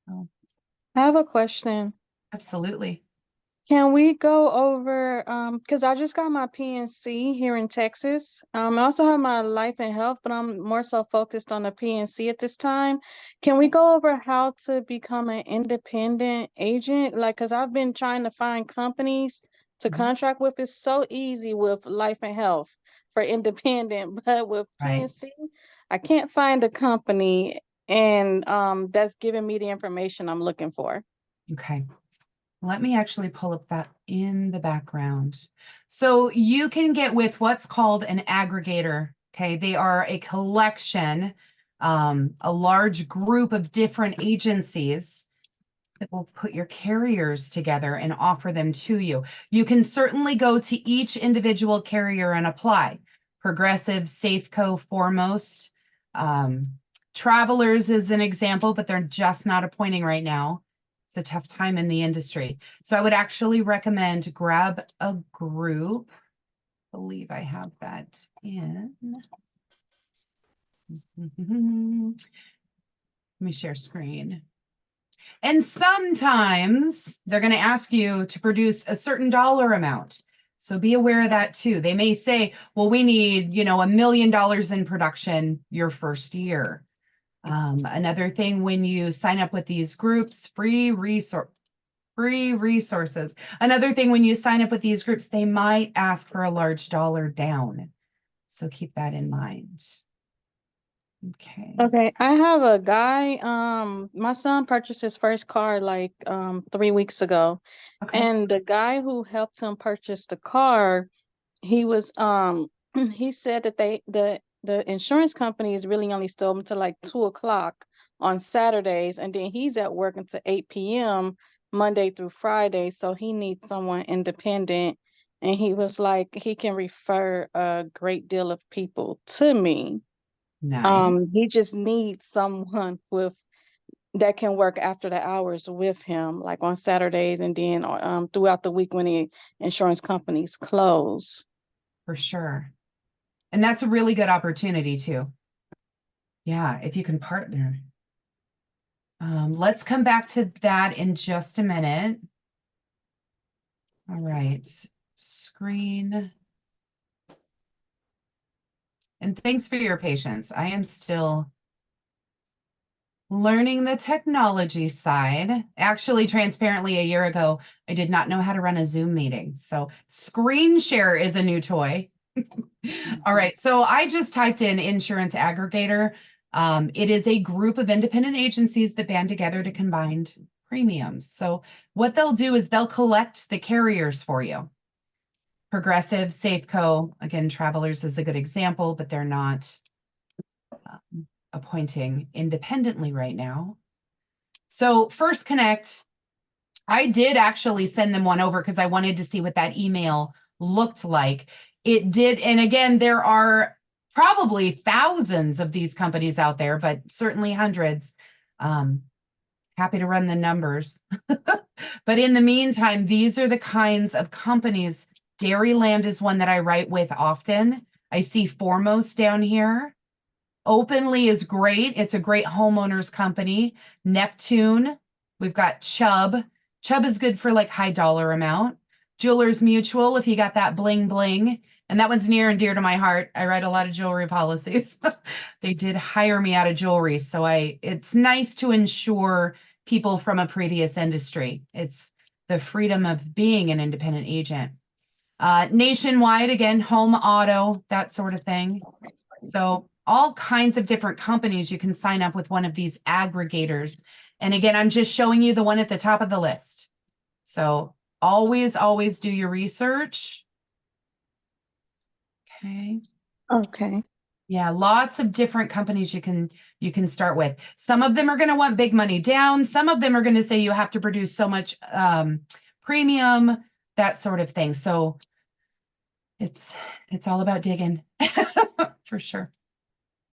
So, I have a question. absolutely. Can we go over because I just got my PNC here in Texas. I also have my life and health, but I'm more so focused on the PNC at this time. Can we go over how to become an independent agent? Like, because I've been trying to find companies to Mhm. contract with. It's so easy with life and health for independent, but with Right. PNC, I can't find a company and that's giving me the information I'm looking for. Okay. Let me actually pull up that in the background. So you can get with what's called an aggregator. Okay. They are a collection, a large group of different agencies that will put your carriers together and offer them to you. You can certainly go to each individual carrier and apply. Progressive, Safeco, Foremost. Travelers is an example, but they're just not appointing right now. It's a tough time in the industry. So I would actually recommend grab a group. I believe I have that in. Let me share screen. And sometimes they're going to ask you to produce a certain dollar amount. So be aware of that too. They may say, well, we need, $1 million in production your first year. Another thing, when you sign up with these groups, free resources. Another thing, when you sign up with these groups, they might ask for a large dollar down. So keep that in mind. Okay. Okay, I have a guy, my son purchased his first car like 3 weeks ago. Okay. And the guy who helped him purchase the car, he was he said that the insurance company is really only still until like 2 o'clock on Saturdays, and then he's at work until 8 p.m. Monday through Friday, so he needs someone independent. And he was like, he can refer a great deal of people to me. Nice. He just needs someone with that can work after the hours with him, like on Saturdays and then throughout the week when the insurance companies close. For sure. And that's a really good opportunity too. Yeah, if you can partner. Let's come back to that in just a minute. All right, screen. And thanks for your patience. I am still learning the technology side. Actually, transparently, a year ago, I did not know how to run a Zoom meeting. So screen share is a new toy. All Mhm. right, so I just typed in insurance aggregator. It is a group of independent agencies that band together to combine premiums. So what they'll do is they'll collect the carriers for you. Progressive, Safeco, again, Travelers is a good example, but they're not appointing independently right now. So First Connect, I did actually send them one over because I wanted to see what that email looked like. It did, and again, there are probably thousands of these companies out there, but certainly hundreds. Um, Happy to run the numbers. But in the meantime, these are the kinds of companies. Dairyland is one that I write with often. I see Foremost down here. Openly is great. It's a great homeowners company. Neptune. We've got Chubb. Chubb is good for like high dollar amount. Jewelers Mutual, if you got that bling bling. And that one's near and dear to my heart. I write a lot of jewelry policies. They did hire me out of jewelry. So it's nice to insure people from a previous industry. It's the freedom of being an independent agent. Nationwide, again, home auto, that sort of thing. So all kinds of different companies you can sign up with one of these aggregators. And again, I'm just showing you the one at the top of the list. So always do your research. Okay. Okay. Yeah, lots of different companies you can start with. Some of them are going to want big money down. Some of them are going to say you have to produce so much premium, that sort of thing. So it's all about digging for sure.